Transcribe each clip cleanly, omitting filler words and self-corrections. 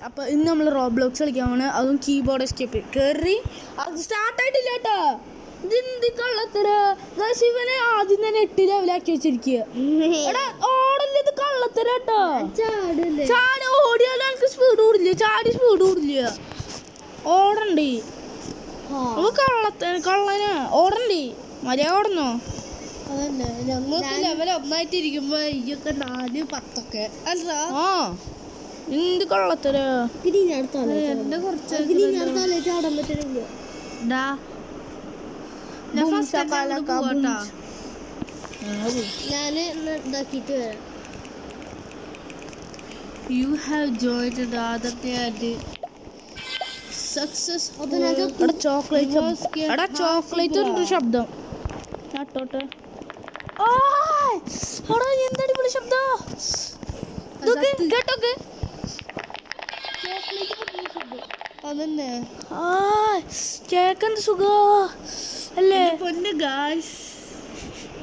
അപ്പോൾ ഇന്ന് നമ്മൾ റോബ്ലോക്സ് കളിക്കാനാണ്. അതും കീബോർഡ് എസ്കേപ്പ് കയറി അത് സ്റ്റാർട്ടായിട്ടില്ല കേട്ടോ. ഇതെന്ത് കള്ളത്തര. ഇവനെ ആദ്യം തന്നെ 8 ലെവലാക്കി വെച്ചിരിക്കുക. ഓടല്ലേ ഇത് കള്ളത്തര കേട്ടോ. ചാടി ഓടിയാലും എനിക്ക് സ്പീഡ് കൂടില്ല, ചാടി സ്പീഡ് കൂടില്ല. ഓടണ്ടേ കള്ളന് ഓടണ്ടേ മര്യാദ ഓടുന്നോ. അതന്നെ ഞങ്ങൾക്ക് ലെവൽ 1ആയിട്ടിരിക്കുമ്പോ ഇയൊക്കെ 4, 10 അല്ല. എന്ത് കള്ളത്തര. എന്റെ കുറച്ച് ഞാന് ഇതാക്കിട്ട് വരാം. You have joined another successful. Chocolate ഉണ്ട് ശബ്ദം. നട്ടോട്ടെ എന്തടിപൊളി ശബ്ദം കേട്ടോക്കെ. അതന്നെ കേക്കെന്ത് സുഖ അല്ലേ പൊന്ന് ഗായ്സ്.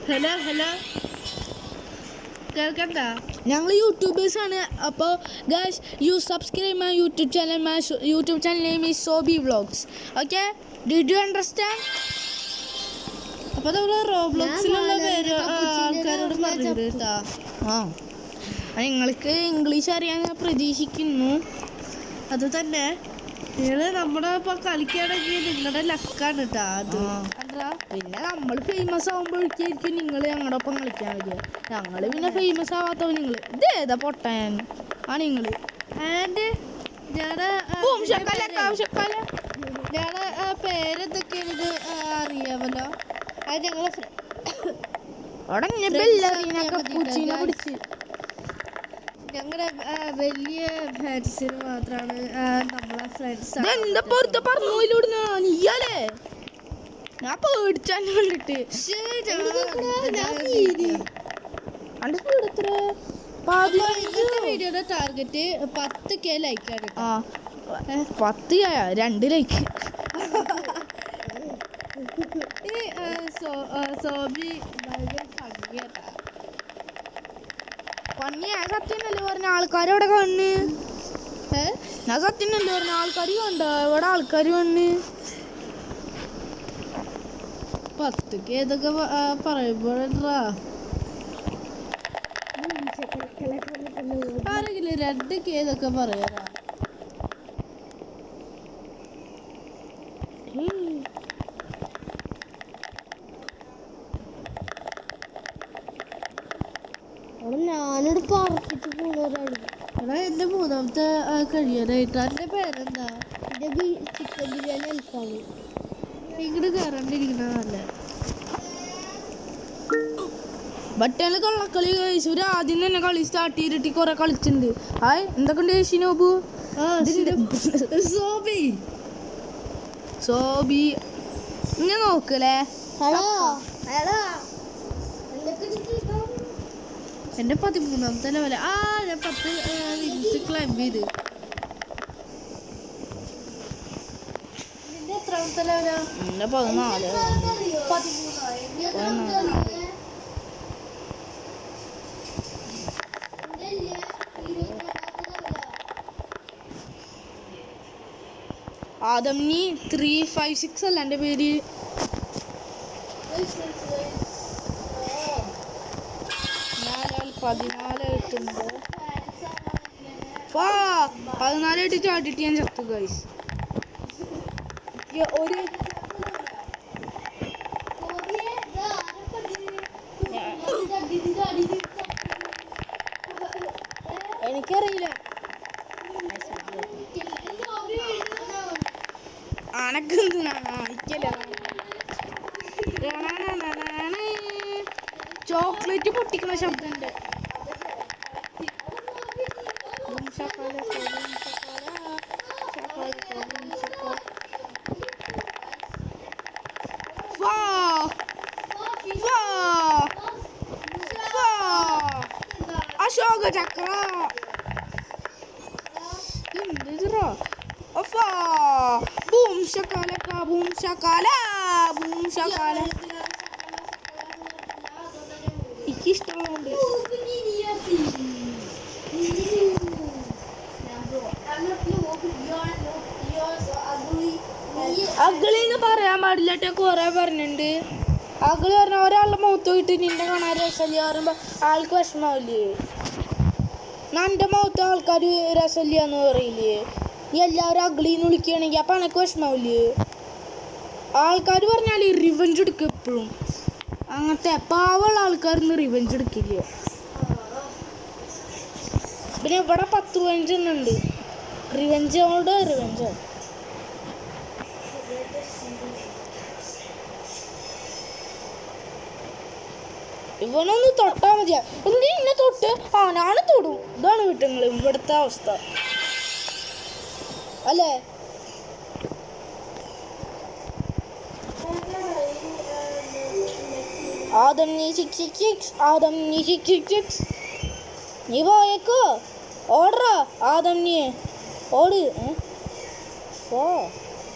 ഹലോ ഹലോ കേൾക്കണ്ട, ഞങ്ങൾ യൂട്യൂബേഴ്സ് ആണ്. അപ്പോൾ guys you subscribe my YouTube channel. My YouTube channel name is Sobi vlogs. Okay, did you understand? അപ്പോൾ നമ്മൾ റോബ്ലോക്സിലുള്ള പേര് ആൾക്കാരോട് പറഞ്ഞത് കേട്ടാ. നിങ്ങൾക്ക് ഇംഗ്ലീഷ് അറിയാൻ ഞാൻ പ്രതീക്ഷിക്കുന്നു. അത് തന്നെ നിങ്ങൾ നമ്മുടെ ഇപ്പം കളിക്കുകയാണെങ്കിൽ നിങ്ങളുടെ ലക്കാണ് കേട്ടാ. അത് പിന്നെ നമ്മൾ ഫേമസ് ആകുമ്പോഴേക്കായിരിക്കും നിങ്ങൾ ഞങ്ങളുടെ ഒപ്പം കളിക്കാൻ വരിക. ഞങ്ങൾ പിന്നെ ഫേമസ് ആവാത്തവ നിങ്ങൾ ഇതേതാ പൊട്ടാൻ ആ നിങ്ങൾ. ആൻഡ് ഞങ്ങളുടെ പേരെന്തൊക്കെയാണിത് അറിയാമല്ലോ. അത് ഞങ്ങളെ ഞങ്ങളുടെ വലിയ ഫാൻസിന് മാത്രമാണ് നമ്മളെ ഫ്രണ്ട്സ്. നീയാലേ ഞാൻ പേടിച്ചാൻ കണ്ടിട്ട്. വീഡിയോയുടെ ടാർഗറ്റ് 10K ലൈക്കാണ്. 10 2 ലൈക്ക്. സോബി ഭയങ്കര ഭംഗിയാട്ടാ. പണിയാ സത്യം നല്ല പറഞ്ഞ ആൾക്കാരെവിടെ കണ്ണ്. ഞാൻ സത്യം നല്ല പറഞ്ഞ ആൾക്കാർ കണ്ട എവിടെ ആൾക്കാർ കണ്ണ്. 10K ഇതൊക്കെ പറയുമ്പോഴാ ആരെങ്കിലും 2K ഇതൊക്കെ പറയാറാ. ഞാനോട് പറപ്പിച്ച് പോകുന്നവരാണ്. എടാ എൻ്റെ 3ാമത്തെ കഴിയാനായിട്ട്. എൻ്റെ പേരെന്താ? എൻ്റെ ചിക്കൻ ബിരിയാണി അൽഫാമ്. ഇങ്ങോട്ട് കയറാണ്ടിരിക്കണതല്ല. ബട്ടേല് കള്ളക്കളി കഴിച്ചു. ഒരു ആദ്യം തന്നെ കളി സ്റ്റാർട്ട് ചെയ്തിട്ട് കുറെ കളിച്ചിട്ടുണ്ട്. ഹായ് എന്തൊക്കെയുണ്ട് ഷിനോബു? സോബി സോബി ഇങ്ങനെ നോക്കല്ലേ. എൻ്റെ 13ാമത്തെ ലെവല്. ഞാൻ 10 വിങ്സ് ക്ലൈംബ് ചെയ്ത്. നിന്റെ എത്രാമത്തെ ലെവലാ? 14. ആദംനി 356 അല്ല എൻ്റെ പേര്. 14 ഇട്ടുണ്ട്. 14 ഇട്ട് ചാടിയിട്ട് ഞാൻ ചത്തു ഗൈസ്. ഒരു എനിക്കറിയില്ല. ചോക്ലേറ്റ് പൊട്ടിക്കണ ശബ്ദമുണ്ട്. അശോക ചക്ര ബൂം ശകാലക്ക ബൂം ശകാല ബൂം ശകാല. എനിക്കിഷ്ടമുണ്ട്. അഗളിന്ന് പറയാൻ പാടില്ല കൊറേ പറഞ്ഞിട്ടുണ്ട്. അഗളി പറഞ്ഞ ഒരാളുടെ മുഖത്ത് പോയിട്ട് നിന്നെ കാണാൻ രസമില്ല പറയുമ്പോ ആൾക്ക് വിഷമാവില്ലേ? എൻ്റെ മുഖത്ത് ആൾക്കാർ രസമില്ല എന്ന് പറയില്ലേ? നീ എല്ലാവരും അഗളിന്ന് വിളിക്കുകയാണെങ്കിൽ അപ്പം എനക്ക് വിഷമാവില്ലേ? ആൾക്കാർ പറഞ്ഞാൽ റിവെഞ്ച് എടുക്കും എപ്പോഴും. അങ്ങനത്തെ പാവമുള്ള ആൾക്കാരൊന്നും റിവെഞ്ച് എടുക്കില്ല. പിന്നെ ഇവിടെ 10-15 ഉണ്ട്. റിവെഞ്ചോട് റിവെഞ്ചോ. ഇവനൊന്ന് തൊട്ടാ മതിയാ. എന്ത് ഇന്നെ തൊട്ട് ഞാന് തൊടും. ഇതാണ് വീട്ടുങ്ങൾ ഇവിടുത്തെ അവസ്ഥ അല്ലേ? ആദം നീ 666 ആദം നീ 666 നീ പോയേക്കോ. ഓടറാ ആദം നീ ഓട്. ഓ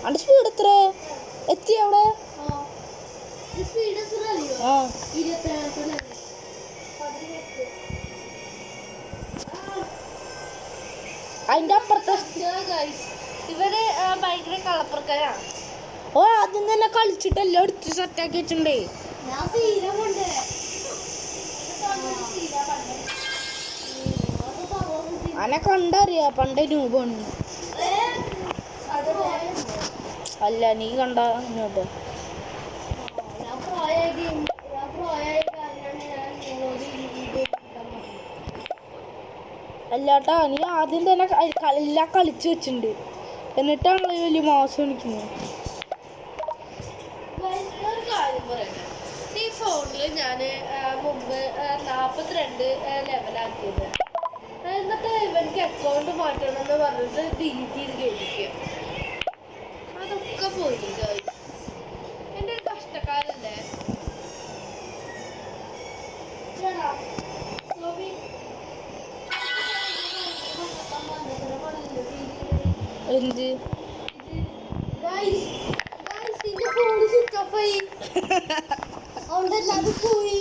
അന്റെ സ്പീഡ് എത്ര എത്തി അവിടെ? അതിന്റെ അപ്പുറത്തെ ഇവര് ഭയങ്കര കളപ്പുറക്കാരാണ്. ഓ ആദ്യം തന്നെ കളിച്ചിട്ടെല്ലാം എടുത്ത് സെറ്റാക്കി വെച്ചിട്ടുണ്ടേ. അനെ കണ്ടറിയാ പണ്ടേ രൂപമാണ്. അല്ല നീ കണ്ട രൂപ അല്ലാട്ടാ. നീ ആദ്യം തന്നെ എല്ലാം കളിച്ചു വെച്ചിട്ടുണ്ട്. എന്നിട്ടാണ് വലിയ മാസം കാണിക്കുന്നത്. ഈ ഫോണില് ഞാൻ മുമ്പ് 42 ലെവലാക്കിയത്. എന്നിട്ട് ഇവർക്ക് അക്കൗണ്ട് മാറ്റണമെന്ന് പറഞ്ഞിട്ട് ഡിലീറ്റ് ചെയ്ത് കഴിക്കുക. അതൊക്കെ പോയി. എൻ്റെ ഒരു കഷ്ടക്കാലല്ലേ. എന്ത് പോയി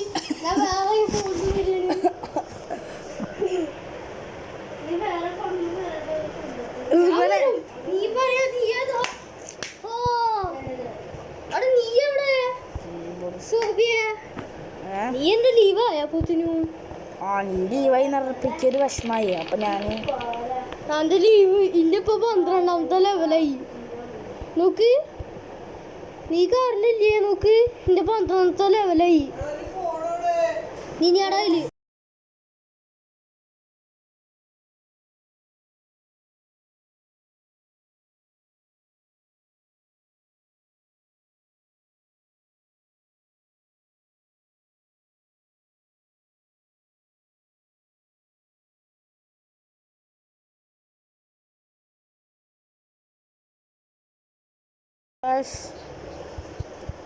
നീ എന്റെ ലീവായ പൂത്തിനു? നീ ലീവായി നിറപ്പിക്കൊരു വിഷമായി. അപ്പൊ ഞാന് എന്റെ ലീവ് ഇന്റെ ഇപ്പൊ 12ാമത്തെ ലെവലായി. നോക്ക് നീ കാറിലില്ലേ? നോക്ക് എന്റെ 12ാമത്തെ ലെവലായി. നീ ഞാടയില്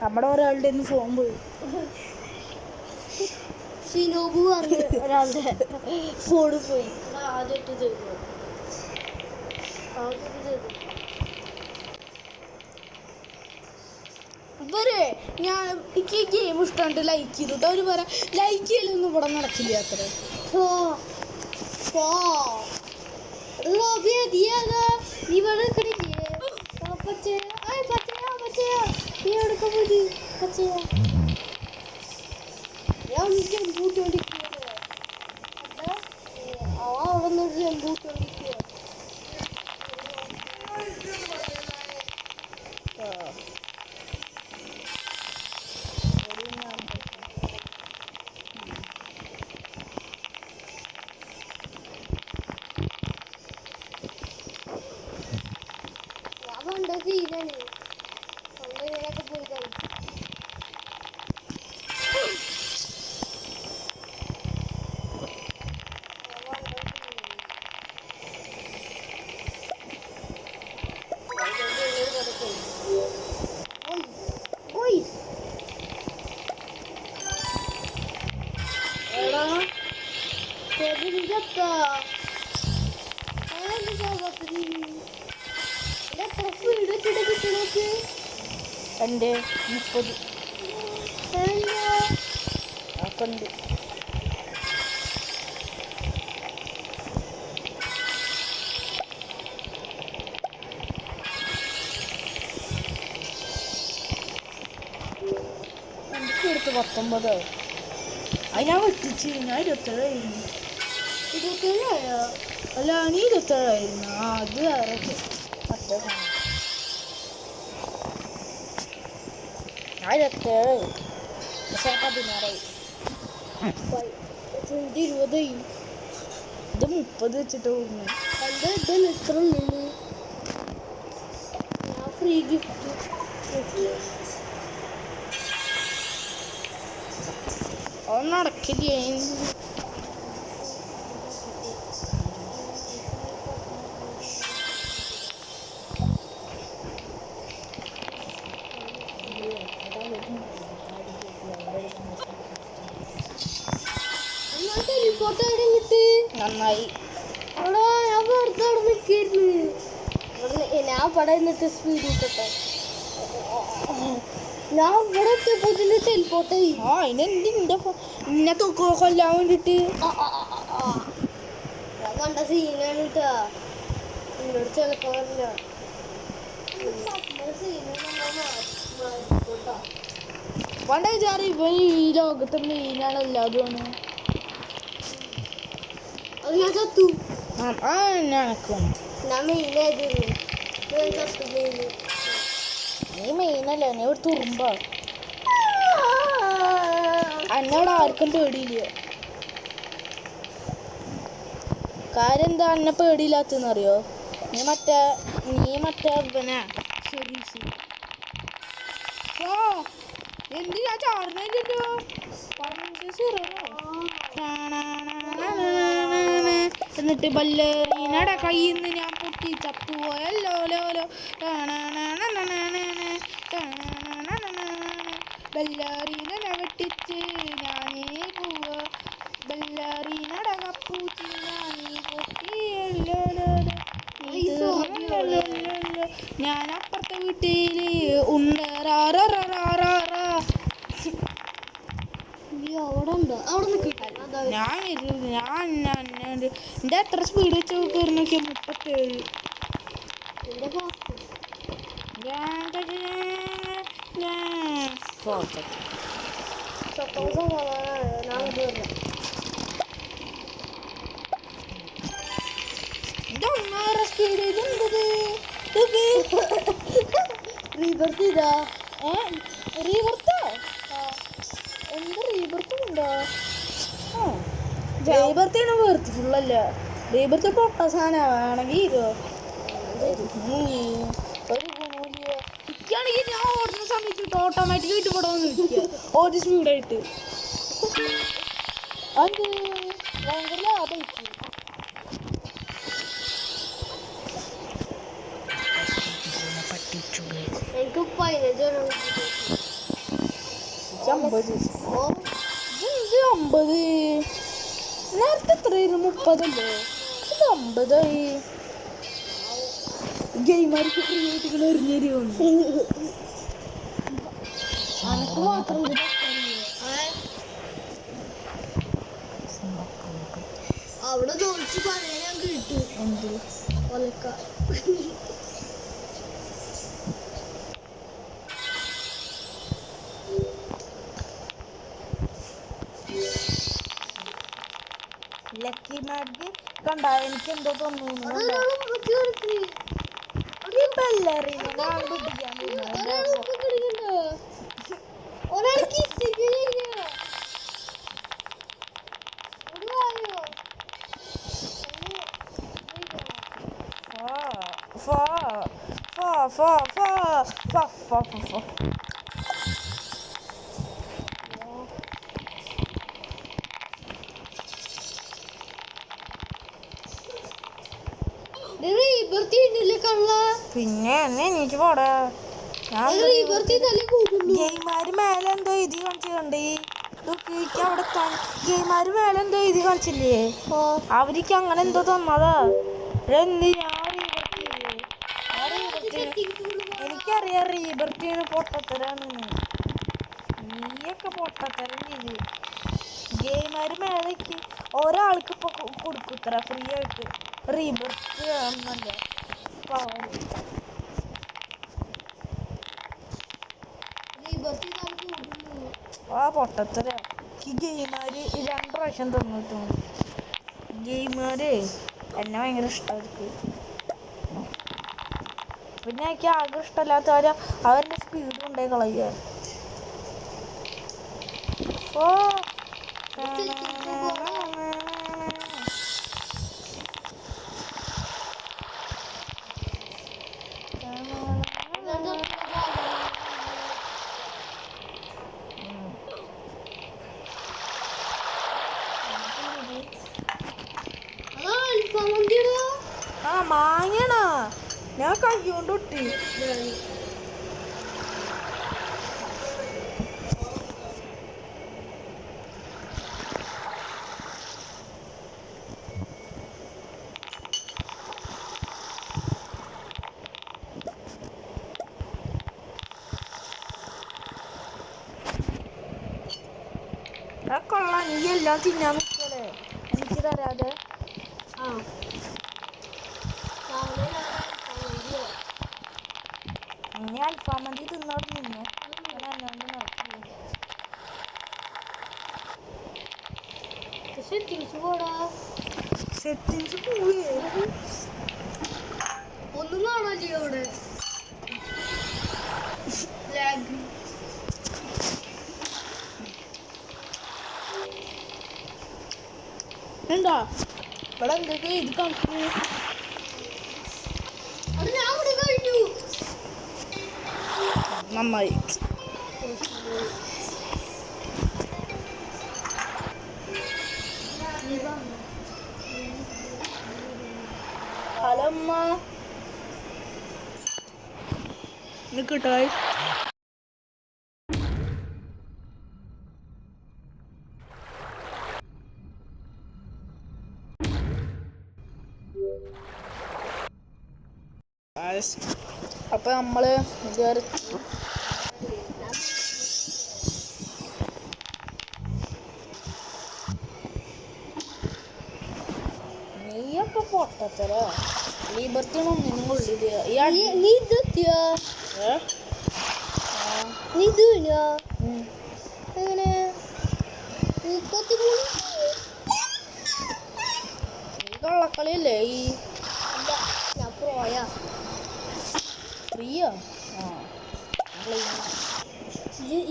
നമ്മുടെ ഒരാളുടെ ഫോൺ പോയി. ഷിനോബു പറഞ്ഞ ഒരാളുടെ ഫോണ് പോയി. ആദ്യമായിട്ട് ചെയ്തു. ഇവരെ ഞാൻ എനിക്ക് ഈ ഗെയിം ഇഷ്ടമുണ്ട് ലൈക്ക് ചെയ്തിട്ട് അവർ പറയാം ലൈക്ക് ചെയ്യലൊന്നും ഇവിടെ നടക്കില്ല അത്ര. എൻ്റെ 30 ഒക്കെ ഉണ്ട്. 19 അത് ഞാൻ വെട്ടിച്ച് ഞാൻ 27 27 അല്ല നീ 27 ആ അത് വേറെ മറ്റേ സാധനം. ഞാൻ 27 പക്ഷെ 16 20 ഇത് 30 വെച്ചിട്ട് പോകുന്നു. എൻ്റെ ഇതിൽ എത്ര ഉള്ളു? ഞാൻ ഫ്രീ ഗിഫ്റ്റ് അത് നടക്കില്ലേ? ടെലിപ്പോർട്ട് എവിടെ കിട്ടി? നന്നായി. അവിടെ ഞാൻ വെറുതെ അവിടെ നിൽക്കായിരുന്നു. ഞാൻ ഇവിടെ നിന്നിട്ട് സ്പീഡ് കിട്ടട്ടെ. ഞാൻ ഇവിടെ എത്തിയപ്പോൾ ടെലിപ്പോർട്ട് ആയി. ആ അതിനെന്തിൻ്റെ ഇന്നെ കൊല്ലാൻ വേണ്ടിട്ട് ഞാൻ കണ്ട സീനാണ് കേട്ടാ. എന്നോട് ചിലപ്പോൾ വരില്ല. പണ്ട് വിചാരം ഇവൻ ഈ ലോകത്തെ മെയിനാണ് എല്ലാതുമാണ്. അത് ഞാൻ ചത്തു. ആ എന്നെ അനക്കാണ്. ഞാൻ മെയിനായിരുന്നു. ഞാൻ ചത്തു മെയിന്. നീ മെയിനല്ല നീ ഒരു തുറുമ്പ. എന്നോട് ആർക്കും പേടിയില്ല. കാര്യം എന്താ എന്നെ പേടിയില്ലാത്തെന്നറിയോ? നീ മറ്റേ ഇവനാ ഷെറീസ്. എന്തിനാ ചാടുന്നില്ലല്ലോ? എന്നിട്ട് ബല്ലേറീനയുടെ കയ്യിൽ നിന്ന് ഞാൻ പൊട്ടി ചത്തുപോയല്ലോ. ബല്ലാറീനെ വെട്ടിച്ച് ഞാനേ പോവ. ബല്ലാറീനയുടെ കപ്പൂച്ചി ഞാനീ പൊട്ടിയല്ലോ. ഞാൻ അപ്പുറത്തെ വീട്ടില് അവിടെ ഉണ്ടോ? അവിടെ നിൽക്കില്ല. ഞാൻ എൻ്റെ എത്ര സ്പീഡ് വെച്ച് കയറി നോക്കിയാൽ 37. ഇതൊന്നര സ്പീഡ് ഇതെന്തത് റീബർത്ത് ഇതാ. റീബർത്തോ? എന്താ റീബർത്ത് ഉണ്ടോ? റീബർത്താണ് വെറുതെ ഫുള്ളല്ല. റീബർത്ത് പൊട്ട സാധനം വേണമെങ്കിൽ ഒരു ഗുണമില്ല. ഇരിക്കുകയാണെങ്കിൽ ഞാൻ ഓടുന്ന സമയത്ത് ഓട്ടോമാറ്റിക്കായിട്ട് ഇവിടെ വന്ന് ഇരിക്കുക ഒരു സ്പീഡായിട്ട്. അത് ഭയങ്കര ലാഭമായിട്ട്. എനിക്ക് 15 50 നേരത്തെ എത്രയായിരുന്നു? 30 അല്ലേ? ഇത് 50 ഗെയിമാർക്ക് ഫ്രീ ആയിട്ട് ഇങ്ങനെ എറിഞ്ഞു അനക്ക് മാത്രം. അവിടെ ചോദിച്ചു പറയാൻ ഞാൻ കേട്ടു. എന്ത് ഒലക്ക ലക്കി മാഗ് കണ്ട എനിക്ക് എന്തോ തോന്നുന്നു. പിന്നെ എനിക്ക് പോടാ. ഗെയിമാര് മേലെ എന്തോ എഴുതി കാണിച്ചിട്ടുണ്ടേ. അവിടെ ഗെയിമാര് മേലെ എന്തോ എഴുതി കാണിച്ചില്ലേ? അവർക്ക് അങ്ങനെ എന്തോ തന്നതാ. എനിക്കറിയാം റീബർത്തിന് പൊട്ടത്തരാണ്. നീയൊക്കെ പൊട്ടത്തരം ചെയ്ത് ഗെയിമാര് മേലേക്ക് ഒരാൾക്ക് ഇപ്പൊ കൊടുക്കുത്ര ഫ്രീ ആയിട്ട്. റീബർത്ത് ഒന്നല്ല ആ പൊട്ടത്തര ഈ ഗെയിമാര് 2 പ്രാവശ്യം തന്നിട്ടുണ്ട്. ഗെയിമാര് എന്നെ ഭയങ്കര ഇഷ്ടമായിരിക്കും. പിന്നെ എനിക്ക് ആകെ ഇഷ്ടമല്ലാത്തവര് അവരുടെ സ്പീഡ് കൊണ്ടേ കളയുക. ഓ ആ മാങ്ങണ ഞാൻ കയ്യോണ്ട് ഒട്ടി. കൊള്ളാം, നീ എല്ലാം തിന്നാൻ നിൽക്കല്ലേ എനിക്ക് തരാതെ. നീ അൽഫാം മന്തി തിന്നോട് നിന്നു സെറ്റിങ്സ് പോയി ഒന്നും കാണാല്ലേ അവിടെ. എന്താ ഇവിടെ എന്തൊക്കെ ഇത് കണക്ക് നന്നായി. ഹലോ അമ്മ നിൽക്കട്ടെ. അപ്പൊ നമ്മള് നീയൊക്കെ പൊട്ടത്തര ലിബർട്ടി ഒന്നിനും കൊള്ളില്ല. നീ ഇതെത്തിയോ? നീ ഇത് വീണോ? എങ്ങനെ ഈ കള്ളക്കളിയല്ലേ ഈ ഞാൻ പോയാ ഫ്രീയോ?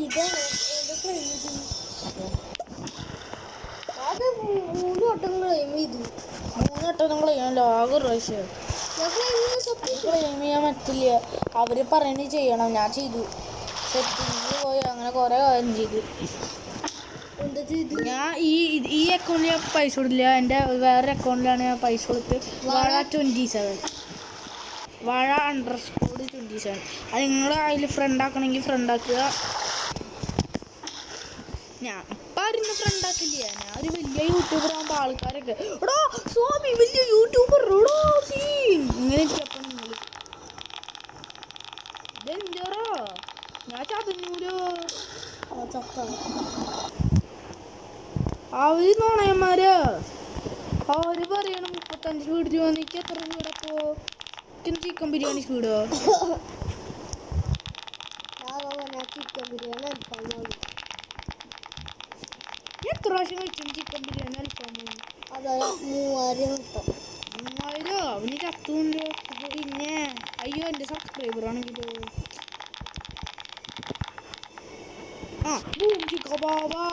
ഇതാണ് അത് 3 വട്ടം ക്ലെയിം ചെയ്തു. 3 വട്ടം നിങ്ങൾ ചെയ്യാനല്ലോ ആകെ ഒരു പ്രാവശ്യം ക്ലെയിം ചെയ്യാൻ പറ്റില്ല. അവര് പറയുന്നത് ചെയ്യണം. ഞാൻ ചെയ്തു. സെറ്റിംഗ്സ് പോയി അങ്ങനെ കുറെ കാര്യം ചെയ്തു. എന്താ ചെയ്തു? ഞാൻ ഈ അക്കൗണ്ടിൽ ഞാൻ പൈസ കൊടുത്തില്ല. എൻ്റെ വേറെ അക്കൗണ്ടിലാണ് ഞാൻ പൈസ കൊടുത്ത്. വാഴ 27 വാഴ _27. അത് നിങ്ങൾ അതിൽ ഫ്രണ്ട് ആക്കണമെങ്കിൽ ഫ്രണ്ട് ആക്കുക. ഞാൻ ഇപ്പം ആരും ഫ്രണ്ട് ആക്കില്ല. ഞാൻ ഒരു വലിയ യൂട്യൂബർ ആകുമ്പോൾ ആൾക്കാരൊക്കെ എടാ സ്വാമി വലിയ യൂട്യൂബർ ഇങ്ങനെ ഇരിക്കപ്പം നിങ്ങൾ ഇതെന്താറോ ഞാൻ ചതഞ്ഞൂലോ. അവര് നോണയന്മാരാ. അവര് പറയണം 35 സ്പീഡ് എനിക്ക് എത്ര സ്പീഡപ്പോ ചിക്കൻ ബിരിയാണി സ്പീഡോ? ചിക്കൻ ബിരിയാണി അൽഫാമോ എത്ര പ്രാവശ്യം കഴിച്ചു ചിക്കൻ ബിരിയാണി അൽഫാമോ? അതാ 3000 കിട്ടും. 3000 അവന് ചത്തുണ്ട്. പിന്നെ അയ്യോ എൻ്റെ സബ്സ്ക്രൈബർ ആണെങ്കിലോ. ആ ബൂം ചിക്ക ബാബാ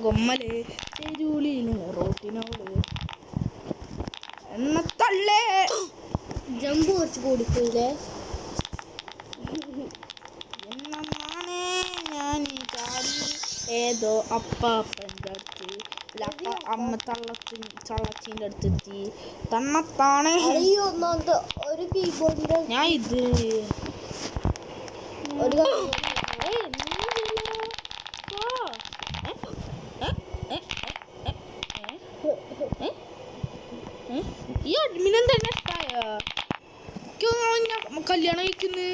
ഗൊമ്മലേ ചെരുളിയിലെ റോട്ടിനോട് എന്നത്തല്ലേ ജമ്പ് കുറച്ച് കൊടുക്കില്ലേ എന്നാണ് ഞാൻ ചാടി ഏതോ അപ്പാപ്പൻ്റെ അടുത്ത് അമ്മ ചള്ളച്ചീൻ്റെ അടുത്തെത്തി. തന്നത്താണ് ഒന്നാമത്തെ ഒരു കീബോർഡിന്റെ ഞാൻ ഇത് ഒരു ഈ അഡ്മിനും തന്നെ ഇഷ്ടായ കല്യാണം കഴിക്കുന്നു.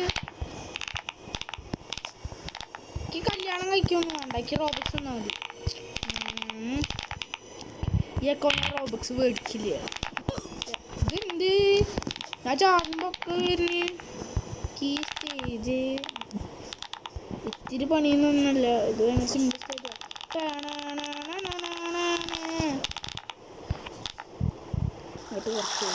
കല്യാണം കഴിക്കൊന്നും വേണ്ട. എനിക്ക് റോബോട്ട്സ് തന്നാൽ മതി. ഈ അക്കൗണ്ട് റോബക്സ് മേടിക്കില്ല. ഇതെന്ത് ഞാൻ ചാടുമ്പൊക്കെ വരുന്നു. ഈ സ്റ്റേജ് ഇത്തിരി പണിയൊന്നുമല്ല, ഇത് ഭയങ്കര സിമ്പിൾ സ്റ്റേജാണ്. എന്നിട്ട് കുറച്ച്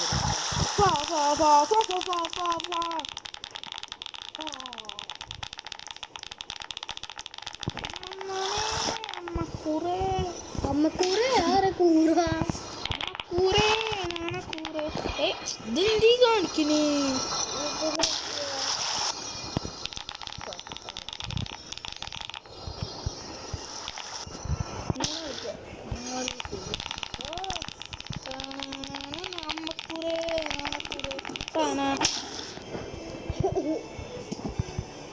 ഇതെന്തീ കാണിക്കണേ?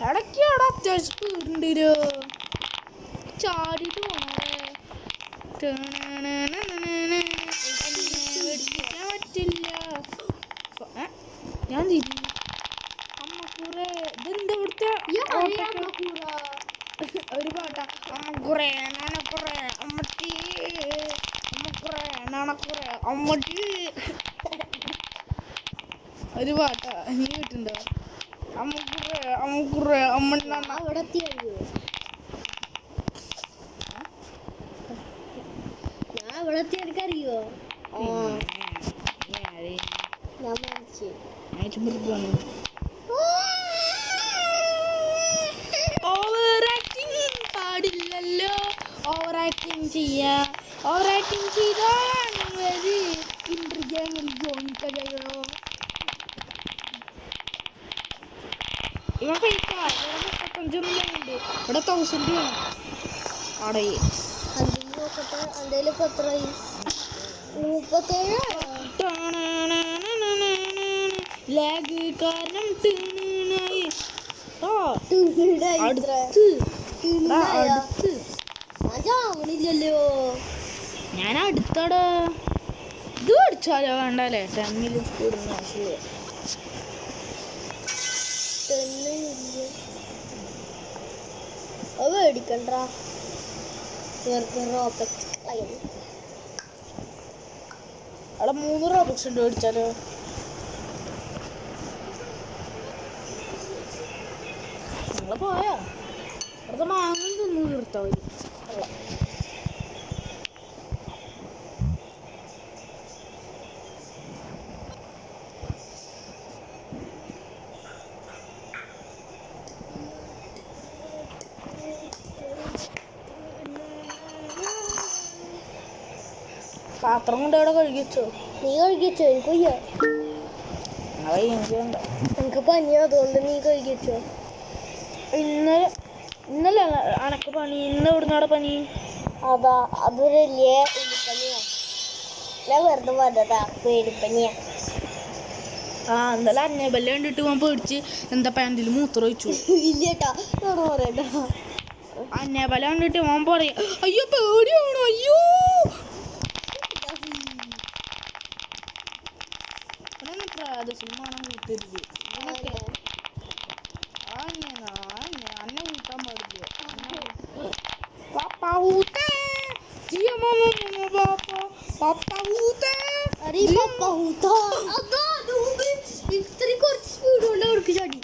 ഇടയ്ക്ക് അവിടെ അത്യാവശ്യം സ്പീഡുണ്ടല്ലോ, ചാടിയിട്ട് പോണേ. മേടിക്കാൻ പറ്റില്ല. ഞാൻ അമ്മക്കൂറെ ഇതെന്താ ഇവിടുത്തെ ഒരു പാട്ടാ. അമ്മക്കുറെ നാണക്കുറെ അമ്മട്ടി, അമ്മക്കുറെ നാണക്കുറെ അമ്മട്ടി, ഒരു പാട്ടാ. നീ കേട്ടിട്ടുണ്ടോ? അമ്മക്കുറെ അമ്മക്കുറെ അമ്മണ്ണ. എനിക്കറിയോ ഓവർ ആക്ടിങ് പാടില്ലല്ലോ. ഓവർ ആക്ടിങ് ചെയ്യാ. ഓവർ ആക്ടിങ് ചെയ്താണ് ഇന്റർഗ്യാങ്ങിൽ ജോയിനിക്കോ. ഇവ ഫേക്കാ. 35 ഉണ്ട്. ഇവിടെ 1000 വേണം. അവിടെ ലാഗ് കാരണം ഞാൻ അടുത്തടാ. ഇത് അടിച്ചാലോ വേണ്ടല്ലേ? 10 മില്യൺ കൂടുന്ന ആവശ്യമില്ല. അത് മേടിക്കണ്ട. അവിടെ 3 റോബക്സ് ഉണ്ട്, മേടിച്ചാലോ? നിങ്ങൾ പോയാ അവിടുത്തെ മാങ്ങ തിന്നു തീർത്താ മതി. പാത്രം കൊണ്ട് അവിടെ കഴുകിച്ചോ? നീ കഴുകിച്ചോ? എനിക്കൊയ്യ, എനിക്ക് പനി, അതുകൊണ്ട് നീ കഴുകിച്ചോ. ഇന്നലെ അനക്ക് പനി, ഇന്ന് എവിടുന്നാടെ പനി? അതാ അതൊരു വലിയ എലിപ്പനിയാ. ഞാൻ വെറുതെ പറഞ്ഞതാ, പേടിപ്പനിയാ. ആ എന്തായാലും അന്നേബല്ല കണ്ടിട്ട് പോകാൻ പേടിച്ച് എന്താ പാൻറ്റിൽ മൂത്രം ഒഴിച്ചു. ഇല്ലേട്ടാ, പറയണ്ട. അന്നേബല കണ്ടിട്ട് പോകാൻ പറയാ, അയ്യോ പേടിയാണോ, അയ്യോ പ്രാദേശികമാണ് കൂട്ടരുത്. അന്നെ കൂട്ടാൻ പാടില്ല. ഇത്രയും കുറച്ച് സ്പീഡ് കൊണ്ട് അവർക്ക് ചടി.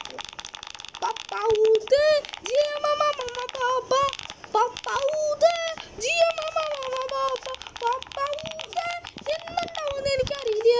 എന്തുണ്ടാവുമെന്ന് എനിക്കറിയില്ല.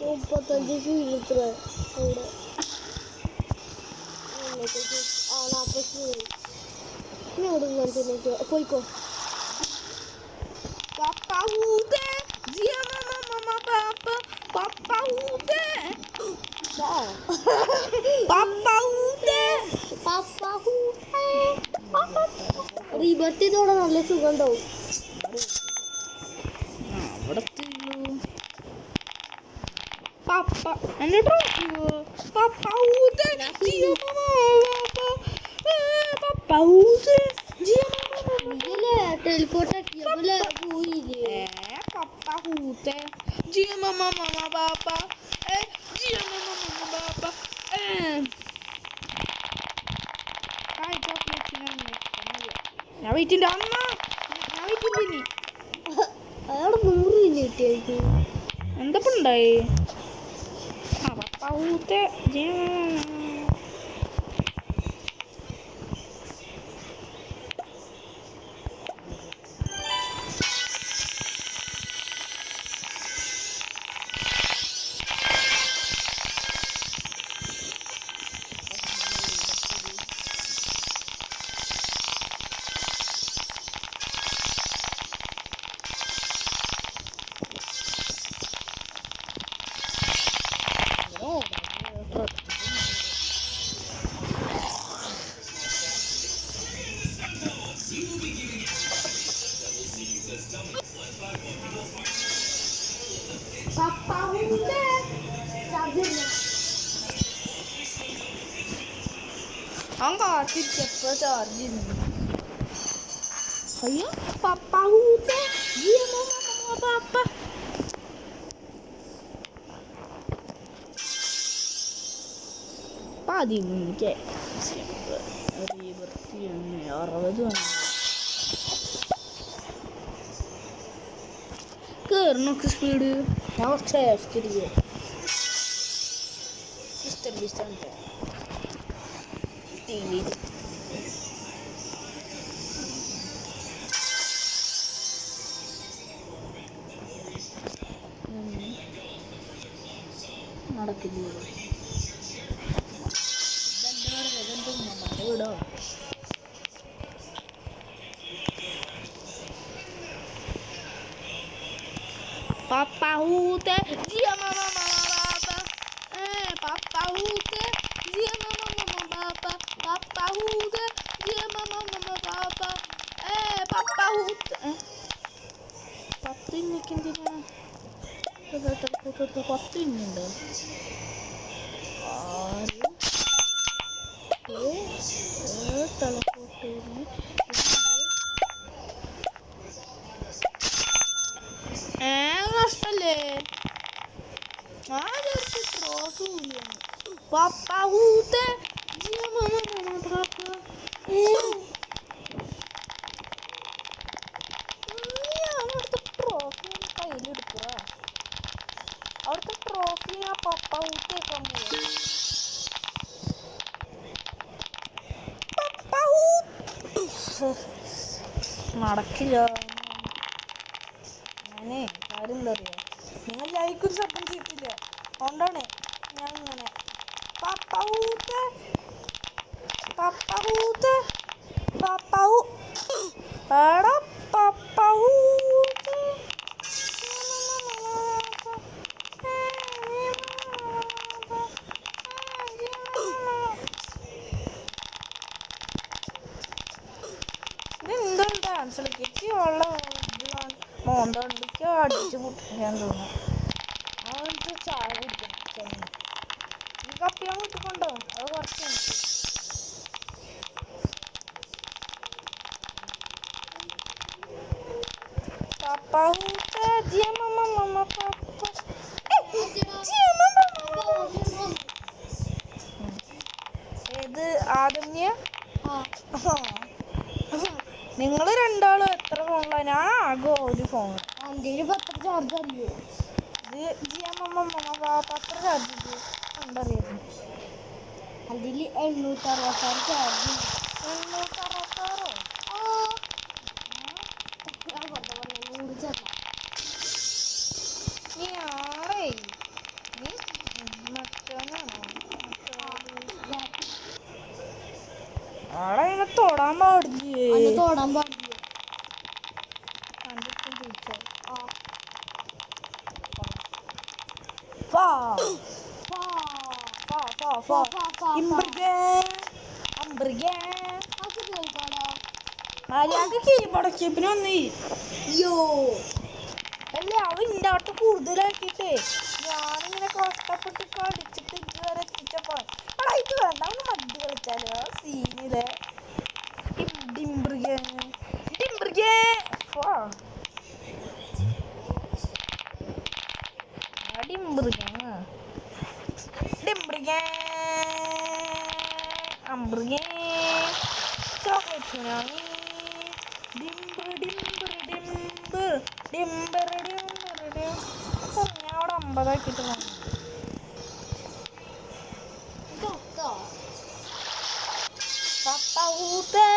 മുപ്പത്തഞ്ച് ഫീലിത്ര അവിടെ പോയിക്കോ. റീബർത്തിനോടെ നല്ല സുഖം ഉണ്ടാവും. അവിടെ എൻ്റെ ട്രോഫിയോ പപ്പാവൂത്തെ പപ്പാവൂത്തെ ടെലിപ്പോർട്ട് ആക്കിയപ്പോലെ പോയില്ലേ പപ്പാവൂത്തെ ജിയ മമ്മ മമ്മ പാപ്പ ജിയ മമ്മ മമ്മ പാപ്പ ഞാൻ വീട്ടിൻ്റെ അമ്മ ഞാൻ വീട്ടിൻ്റെ ഇനി അയാളെ 100 കിട്ടിയായിരിക്കും എന്തപ്പം ഉണ്ടായി ആ പപ്പാവൂത്തെ ജിയ അവൻ കാത്തിരിച്ചപ്പോ ചാർജ് ചെയ്യുന്നു അയ്യോ പപ്പാവൂത്തെ ജിയ മമ്മ മമ്മ പാപ്പ പതിമൂന്ന് 60 കയറണൊക്കെ സ്പീഡ് ഞാൻ സേഫ്റ്റി ടി വി നടക്കില്ല വീടോ പപ്പാവൂത്തെ ജിയ മമ്മ മമ്മ പാപ്പ പപ്പാവൂത്തെ ജിയ മമ്മ മമ്മ പാപ്പ പപ്പാവൂത്തെ ജിയ മമ്മ മമ്മ പാപ്പ പപ്പാവൂത്തെ 10 ഇന്നൊക്കെ എന്തിനാ 10 ഇന്നുണ്ട് 6 തലക്കോട്ടേന് നഷ്ടല്ലേ ട്രോഫി പപ്പാവൂത്തെ ജിയ മമ്മ മമ്മ പാപ്പ അവിടുത്തെ ട്രോഫി കയ്യിലെടുക്കുക അവിടുത്തെ ട്രോഫി ആ പപ്പാവൂത്തേക്കാൻ പോവുക നടക്കില്ല ഞാനേ കാര്യം എന്താ അറിയാം നിങ്ങൾ ലൈക്കും സപ്പോർട്ടും ചെയ്തില്ല അതുകൊണ്ടാണ് ഞാൻ ഇങ്ങനെ പപ്പാവൂത്തെ പപ്പാവൂത്തെ പപ്പാവൂ എടാ പപ്പാവൂത്തെ ഇതെന്താണ് ഡാൻസ് കളിക്ക് ഉള്ള മോന്തണ്ടിക്ക് അടിച്ച് പൊട്ടിക്കാൻ തോന്നുന്നു അവർക്ക് ചായ കുടിക്കണം ഈ കപ്പിയാൻ വീട്ടിക്കൊണ്ടോ അത് കുറച്ച് എനിക്ക് പപ്പാവൂത്തെ ജിയ മമ്മ മമ്മ പാപ്പ ഏത് ആദമ്യ നിങ്ങൾ രണ്ടാളും എത്ര ഫോണിലാണ് ഞാൻ ആകെ ഒരു ഫോൺ ചാർജ് അറിയോ ഇത് ജിയ മമ്മ മമ്മ പാപ്പ അത്ര ചാർജ് ചെയ്തു കണ്ടറിയായിരുന്നു അതിൽ 766 ചാർജ് 866 നീ ആളേ നീ മറ്റവനാണോ ആളെ ഇങ്ങനെ തൊടാൻ പാടില്ലേ തൊടാൻ പാടില്ല മര്യാദക്ക് കീഴ്പടച്ചപ്പിന് വന്നേ യോ അല്ലേ അവൻ ഇൻ്റെ അടുത്ത് കൂടുതലാക്കിയിട്ടേ ഞാനിങ്ങനെ കഷ്ടപ്പെട്ട് കളിച്ചിട്ട് ഇതുവരെ എത്തിച്ചപ്പോ ഇത് വേണ്ട ഒന്ന് മടി കളിച്ചാലോ സീനിലെ ഡിംബ്രിഗേ ചോക്ലേറ്റ് സുനാമി ഞാൻ അവിടെ 50 ആക്കിയിട്ട് Papa ute,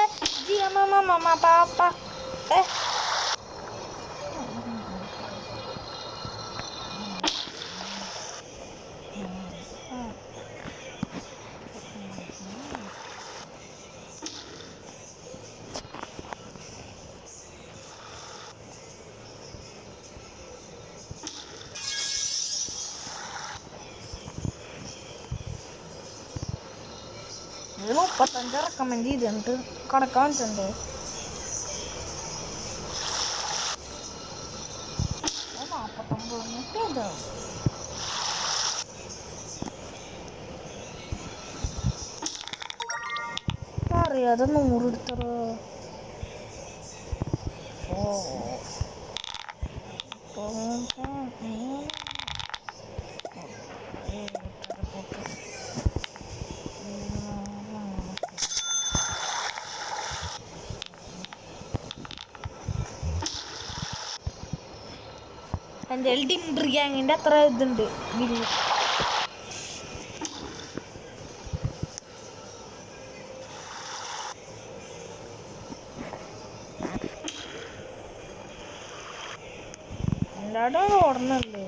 dia mama papa. Lu 45 rekaman di dan tuh kadang deh. Apa tombolnya beda? Hari ada nomor terus. എൻ്റെ ഡിംബർ ഗ്യാങ്ങിൻ്റെ അത്ര ഇതുണ്ട് ബില്ല്. എല്ലാവരും ഓടണല്ലേ.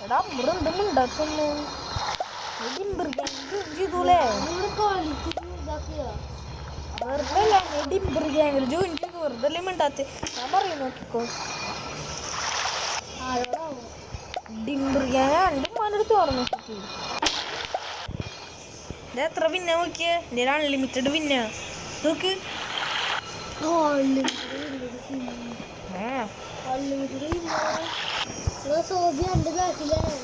എടാ മുറുണ്ടുമുണ്ടാക്കുന്നു ചെയ്തൂലേ വെറുതെ ഡിംബർ ഗ്യാങ്ങിൽ ജോയിൻ ചെയ്തു വെറുതെ മിണ്ടാത്ത ഞാൻ പറയും നോക്കിക്കോ. ഡിംബർ ഗ്യാങ് രണ്ടും മോനെടുത്ത് ഓർമ്മ നോക്കി ഇത് എത്ര വിന്ന നോക്കിയേ എൻ്റെ അൺലിമിറ്റഡ് വിന്ന നോക്ക്. സോഫി എൻ്റെ ബാക്കിലാണ്.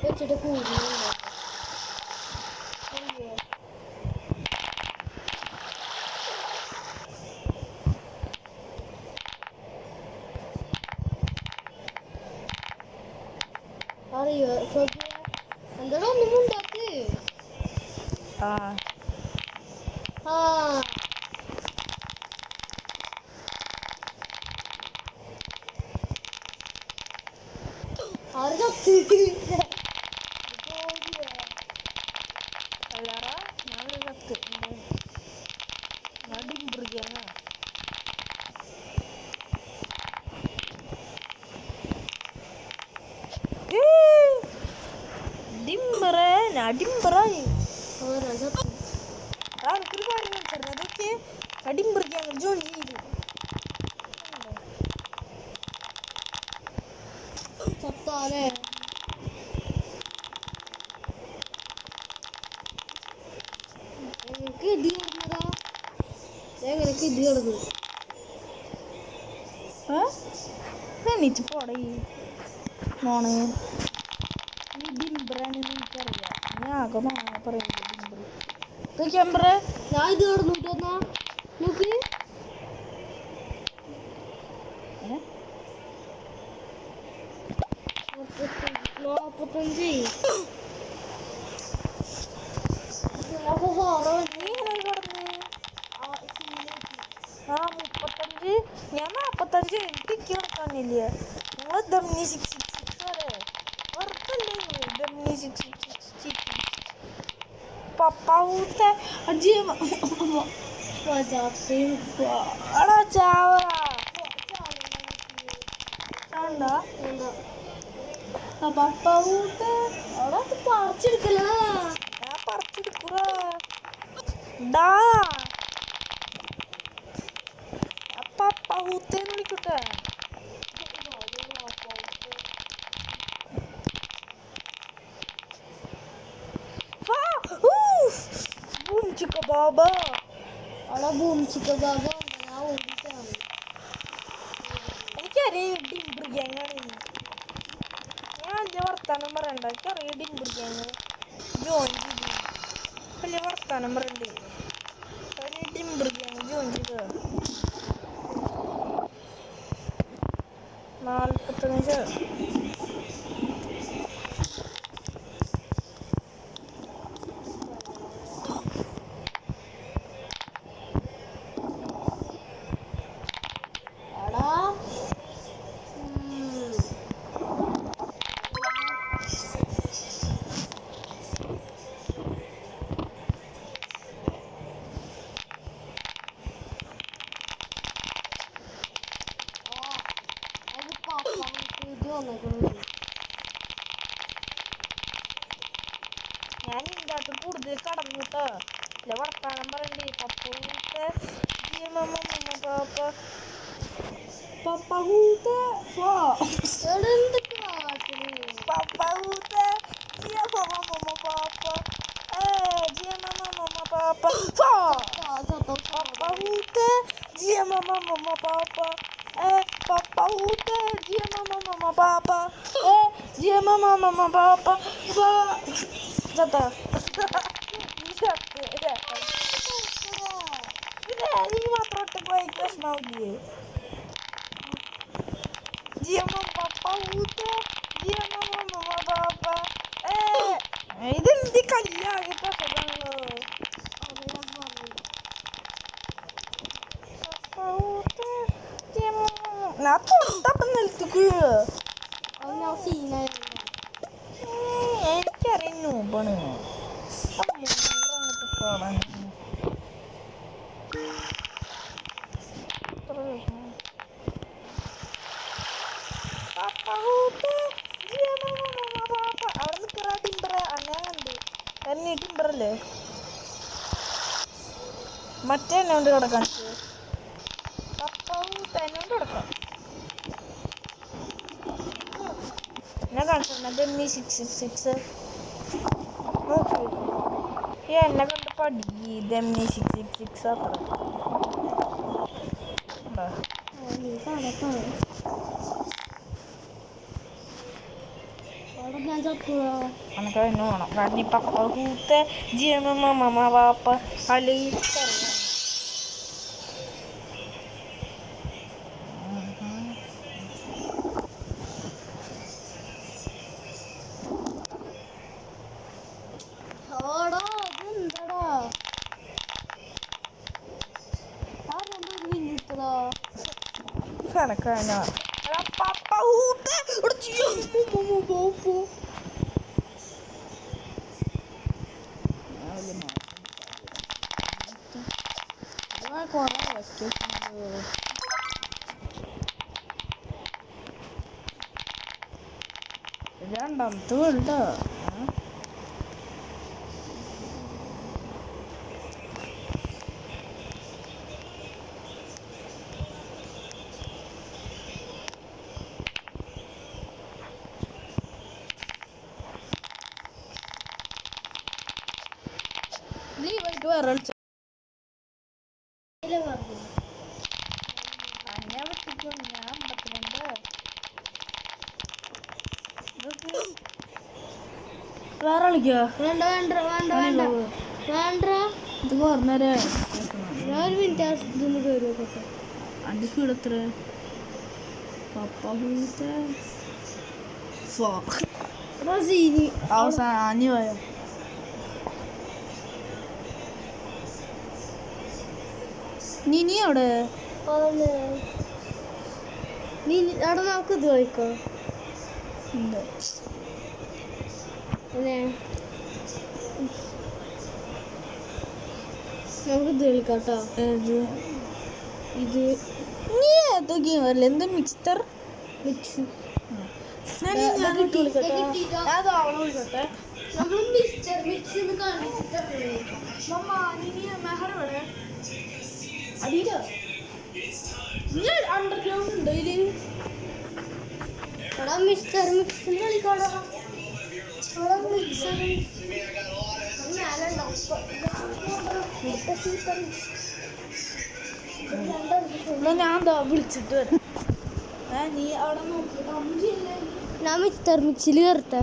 വെച്ചിട്ട് കൂടി അറിയോ സോഫിയ എന്താ ഒന്നും ഉണ്ടാക്ക്. ഡിംബറായി എനിക്കൊരു കാര്യം മനസ്സിലായിരുന്നു. അതൊക്കെ ഡിംബർ ഗ്യാങ് ജോയിൻ ചെയ്തു. സത്താലേ എനിക്ക് ഇത് കിടന്നതാ. എങ്ങനെയൊക്കെ ഇത് കിടന്നു എണീച്ച് പോടേ മോണേ. ഡിംബറാണെന്ന് എനിക്കറിയാം. ഞാൻ ആകെ മാങ്ങ പറയുന്നത് ഡിംബർ. ക്യാമറ ഞാൻ ഇത് കിടന്നിട്ട് വന്നാ നോക്ക്. 45. അപ്പൊ ഹൊറോ നീ എങ്ങനെ കിടന്ന്? ആ 35. ഞാൻ 45. എനിക്ക് കിടക്കാനില്ല. നിങ്ങൾ ദമ്മി 666 വരെ വെറുതല്ലേ ദമ്മി 666. പപ്പാവൂത്ത അജിയമ്മ അടാ ചാവറ കണ്ടാ പപ്പാവൂത്ത അവിടെ പറിച്ചെടുക്കല. ഞാൻ പറിച്ചെടുക്കുക ഡാ പപ്പാവൂത്തേന്ന് വിളിക്കട്ടെ. ചിക്ക ബാബ അവിടെ ബൂം ചിക്ക ബാബ ഞാൻ ഓടിച്ചാണ്. എനിക്കറിയാം ഡിംബർ ഗ്യാങ്ങാണ്. ഞാൻ വലിയ വർത്താനം പറയണ്ട. എനിക്കറിയാം ഡിംബർ ഗ്യാങ് ജോയിൻ ചെയ്തു. വലിയ വർത്താനം പറയണ്ടേ. ഡിംബർ ഗ്യാങ് ജോയിൻ ചെയ്ത 45. ഞാൻ ഇതിൻ്റെ അകത്ത് കൂടുതൽ കടന്നു കേട്ടോ. ഇല്ല വർത്താനം പറയണ്ടേ. പപ്പൂത്തെ പപ്പൂത്തെ എനിക്ക് മാത്രം ഒറ്റ പോയി പ്രശ്നമാവില്ലേ. ഇതെന്ത് കല്ലാകട്ടോ ഞാൻ തൊട്ടപ്പം നിലത്തേക്ക് എനിക്കറിയാം നൂബാണ്. അങ്ങോട്ട് കാണാൻ അവിടെ നിൽക്കറ ടിമ്പറ അന്നേണ്ട് എന്നെ ടിമ്പറല്ലേ മറ്റേ എന്നെ കൊണ്ട് കിടക്കാൻ എന്നോണ്ട് കിടക്കാം. ഞാൻ കാണിച്ചു ഡെമ്മി 666 നോക്കി എന്നെ കണ്ട് പടി ഡെമ്മി 666 അത്ര അനക്ക് തന്നെ വേണം. കാരണം ഈ പപ്പ കൂത്തെ ജിയമ്മ പാപ്പ അലി കണക്ക് തന്നെ പപ്പ കൂത്തെ രണ്ടാമത്തെ വേൾഡ് ലീവായിട്ട് വേറെ അന്നെ പറ്റിക്കും. ഞാൻ 52 വേറെ കളിക്കോ? വേണ്ട വേണ്ട വേണ്ട വേണ്ട വേണ്ട. ഇത് പറഞ്ഞേരേ. ഞാൻ ഒരു മിനിറ്റ് ഇതൊന്ന് കയറി നോക്കട്ടെ. അഞ്ച് സ്പീഡ് എത്ര? അവസാനം ആഞ്ഞു പോയോ? നീ അവിടെ നീ അവിടെ നമുക്ക് ഇത് ചോദിക്കോ? നമുക്ക് ഇത് കളിക്കാട്ടോ. ഇത് നീ ഏതൊക്കെ വരില്ല? എന്താ മിക്സ്ചർ മിക്സ് അണ്ടർഗ്രൗണ്ട് ഉണ്ടോ ഇതില്? Mixer mix കളിക്കാടാ. മിക്സർ ഞാൻ എന്താ വിളിച്ചിട്ട് വരാം. നീ അവിടെ നോക്കി ഞാൻ മിക്സർ മിക്സിൽ കയറട്ടെ.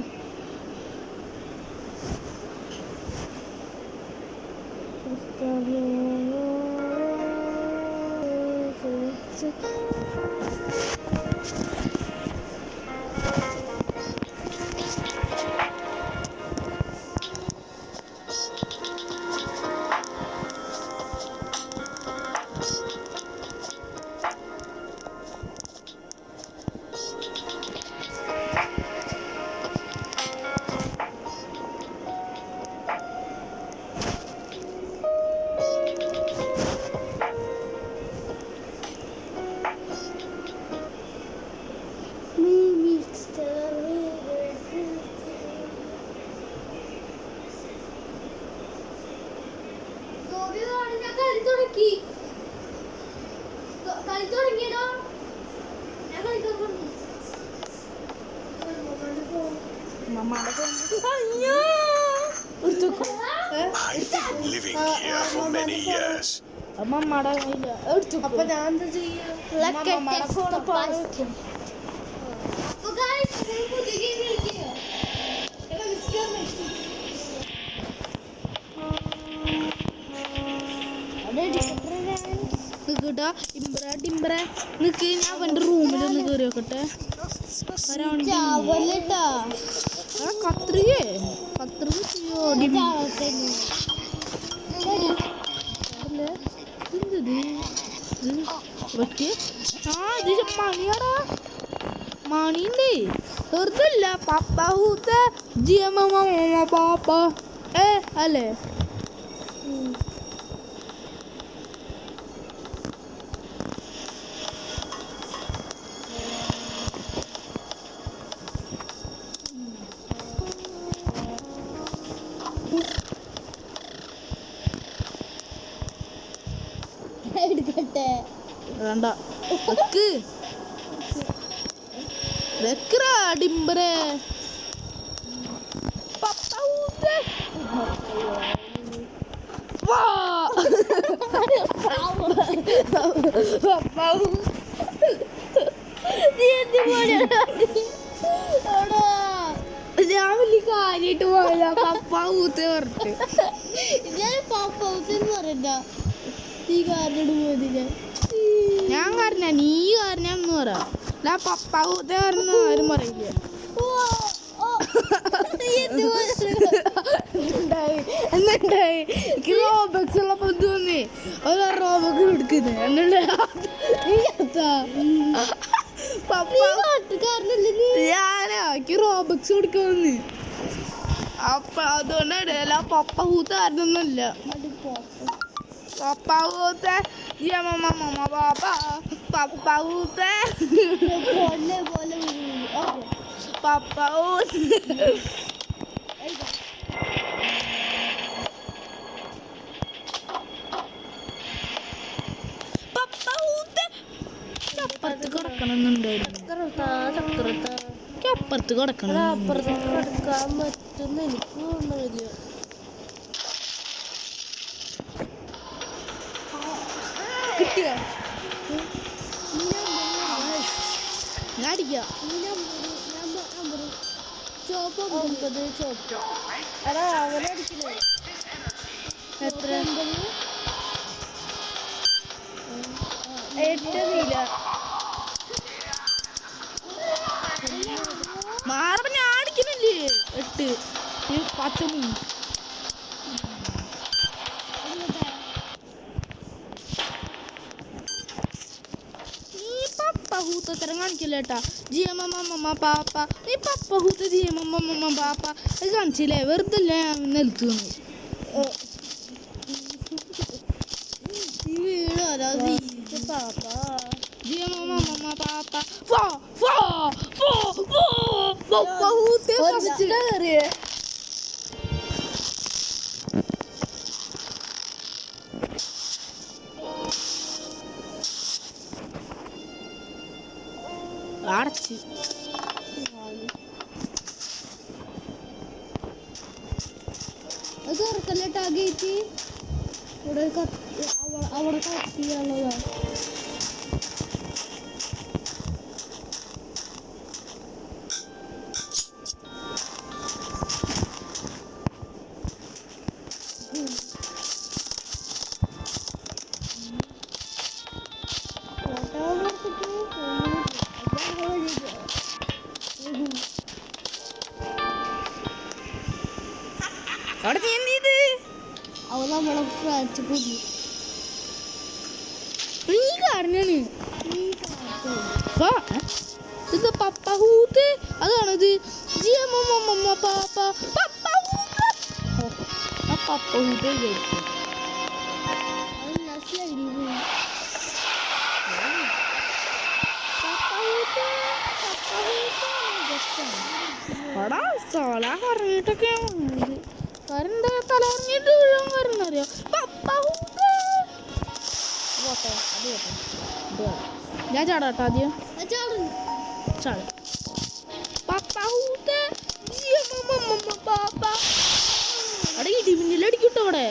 Living here for many years. അപ്പൊ ഞാൻ എന്താ ചെയ്യാ? നിക്കട്ടാ ഡിംബറ നിക്ക്. ഞാൻ അവൻ്റെ റൂമിലൊന്ന് കയറി നോക്കട്ടെ. കത്രികേ മണിയാടാ. മണിയുണ്ട് വെറുതല്ല. പപ്പ ഹൂത്ത പാപ്പ അല്ലേ? എടുക്കട്ടെ. വേണ്ട വെക്കറാ ഡിംബറേ. ഞാൻ വലിയ കാര്യമായിട്ട് പോയതാ. പപ്പ ഊത്ത് പറഞ്ഞിട്ട് ഞാൻ പാപ്പന്ന് പറയണ്ട. നീ കാരണം പോയതില്ല. ഞാൻ കാരണം നീ കാരണം എന്ന് പറ. പപ്പ ഊത്ത കാരണം ആരും പറയില്ല. എന്നുണ്ടായി റോബക്സ് ഉള്ളപ്പോ തോന്നി ഒരു റോബക്സ് എടുക്കുന്നത് എന്നുള്ള ഞാനാക്കി റോബക്സ് കൊടുക്കാന്ന്. അപ്പൊ അതുകൊണ്ടാണ് അല്ല പപ്പ കൂത്ത കാരണമൊന്നുമല്ല. പപ്പ കൂത്ത പാപ്പ പപ്പ കൂത്ത പപ്പ അപ്പുറത്ത് കിടക്കണമെന്നുണ്ടായിരുന്നു. അപ്പുറത്ത് കിടക്കണം. അപ്പുറത്ത് കിടക്കാൻ പറ്റുന്ന എനിക്ക് തോന്നുന്നില്ല. കിട്ടിയ ഞാൻ അടിക്കാം. ചോപ്പ് 9 ചോപ്പ്. എടാ അവനെ അടിക്കില്ലേ? എത്ര? 8 നീല. മാറപ്പ ഞാൻ അടിക്കുന്നില്ലേ 8 ഈ പച്ചമൂ. ഹൂത്തരം കാണിക്കില്ലേട്ടാ. ജിയമ്മ പാപ്പ നീ പപ്പ ഹൂത്ത ജിയമ്മ പാപ്പ അത് കാണിച്ചില്ലേ? വെറുതെ നിലത്ത് ഈ വീട് പാപ്പ ജിയമ്മ പാപ്പ ഫോ ഫോ ഫോ ഫോ പപ്പ ഹൂത്ത കയറിയേ. അടച്ച് അത് തുറക്കല്ലേട്ടാ ഗേറ്റ്. ഇവിടെ അവിടെ കത്തിയാണല്ലോ. അവിടെ നീ എന്ത് ചെയ്ത്? അവൾ നമ്മളെ ഫ്രാൻസ് പോയി. നീ കാരണാണ് ഇത് പപ്പ ഹൂത്ത്. അതാണത് ജിയമ്മ പാപ്പ പപ്പ ഹൂത്ത്. പപ്പ ഹൂത്ത് വിചാരിക്കും. എടാ സോള പറഞ്ഞിട്ടൊക്കെ കരണ്ട തല പറഞ്ഞിട്ട് വീഴാൻ കാരണറിയോ? പപ്പ ഹൂത്ത്. പോട്ടെ അത് പോട്ടെ. ഞാൻ ചാടാട്ടോ ആദ്യം. ചാട്. പപ്പ ഹൂത്ത് ജിയമ്മ പാപ്പ. അവിടെ ഇടിമിന്നലടിക്കൂട്ടോ അവിടെ.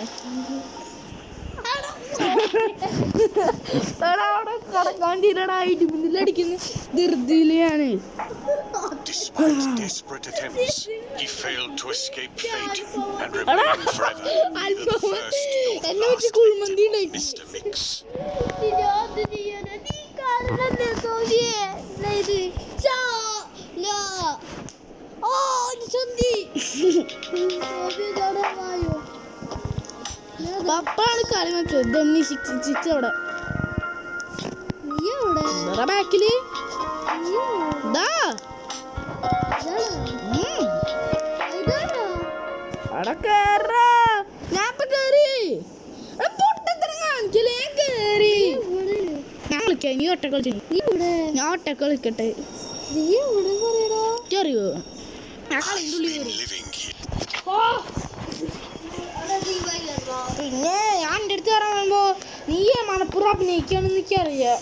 അവിടെ കടക്കാണ്ടിരടാ ഇടിമിന്നലടിക്കുന്ന ധൃതിയിലാണ്. Despite desperate attempts, he failed to escape fate and remained forever the first എന്നെ of വെച്ച് last കുഴിമന്തി victim, ഉണ്ടാക്കി. Mr. Mix. പപ്പാണ് കളി മറ്റത് ദമ്മി ശിക്ഷിച്ച് അവിടെ ബാക്കില് അവിടെ കേറാ. ഞാൻ ഇപ്പൊ കേറി പൊട്ടത്തരം കാണിക്കലേ കേറി. ഞാൻ കളിക്കാം. നീ ഒറ്റ കളിച്ചു. ഞാൻ ഒറ്റ കളിക്കട്ടെ. അറിയോ ഞാൻ കളിൻ്റെ ഉള്ളിൽ കയറി. Living here. പിന്നെ ഞാൻ എൻ്റെ അടുത്ത് പറയുമ്പോ നീ മണപ്പുറം അഭിനയിക്കാന്ന് എനിക്കറിയാം.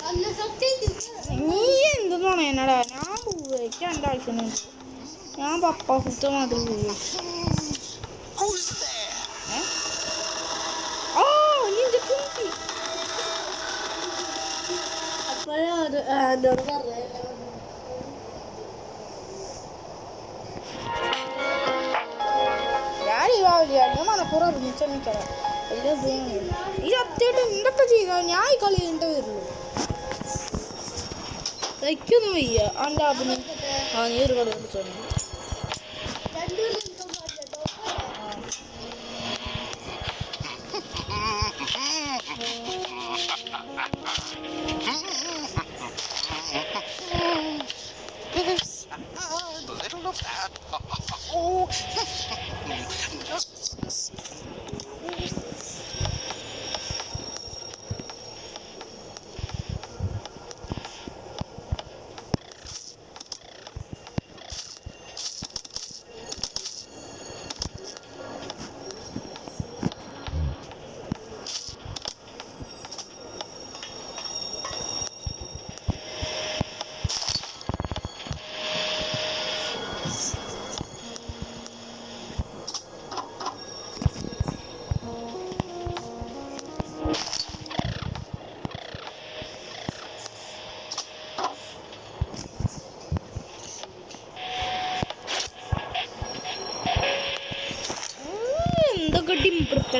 നീ എന്തെന്നാണ് എന്നടാ? ഞാൻ പോവുക. എനിക്ക് എൻ്റെ ആവശ്യം. ഞാൻ പപ്പ കുത്ത മാത്രം പോവുക. ഓ നിന്റെ കുട്ടി എന്നോട് പറഞ്ഞ ഞാൻ മണപ്പുറം അഭിനയിച്ചാൽ എനിക്കറിയാം. ഈ സത്യമായിട്ട് എന്തൊക്കെ ചെയ്താൽ ഞാൻ ഈ കളി കഴിഞ്ഞിട്ട് വരുള്ളൂ. എനിക്കൊന്നും വയ്യ എൻ്റെ അഭിനയം. ആ നീ ഒരു കളി കളിച്ചോ. Little of that. Oh.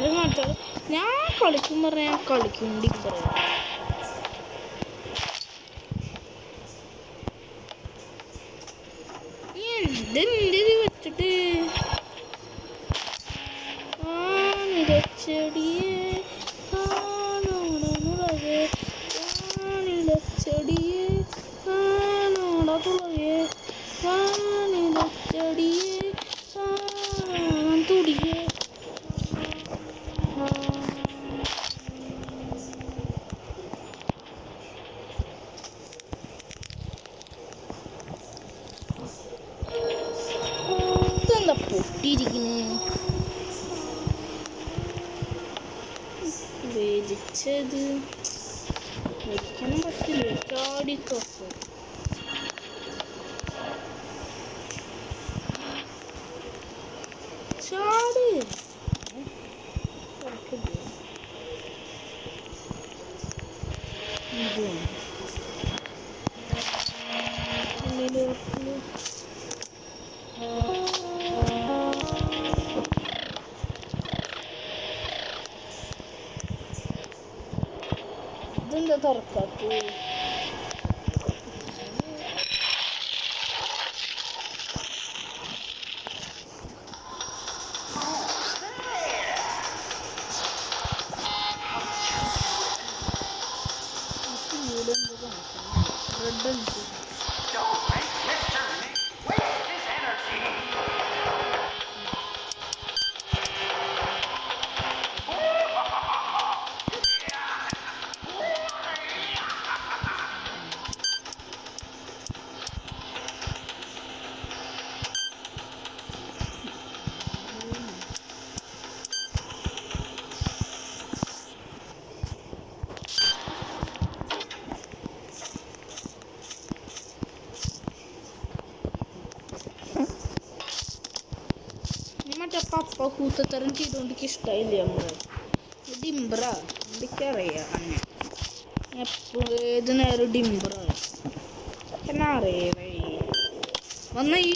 എല്ലാവരും കാണിച്ചാൽ ഞാൻ കളിക്കും പറഞ്ഞാൽ ഞാൻ കളിക്കും ഡിംബർ. എന്തെന്ത് വെച്ചിട്ട് ചെടിയെ കാണുളകെ ചെടിയെ കാണുളകെ ചെടിയെ തുടിയെ ഇതെന്താ പൊട്ടിയിരിക്കുന്നേ? വേദിച്ചത് വെക്കാനും പറ്റില്ല, ചാടിക്കൊക്കെ. ചാട് ഇതെന്താ തുറക്കാത്ത? Don't make Mr. Nick waste his energy. മറ്റേ പപ്പ കൂത്തത്തരം ചെയ്തുകൊണ്ട് ഇഷ്ടമായില്ലേ നമ്മള് ഡിംബറ എനിക്കറിയാം. അന്നെ എപ്പോഴും ഏത് നേരം ഡിംബറ എന്നാ അറിയേ വന്നായി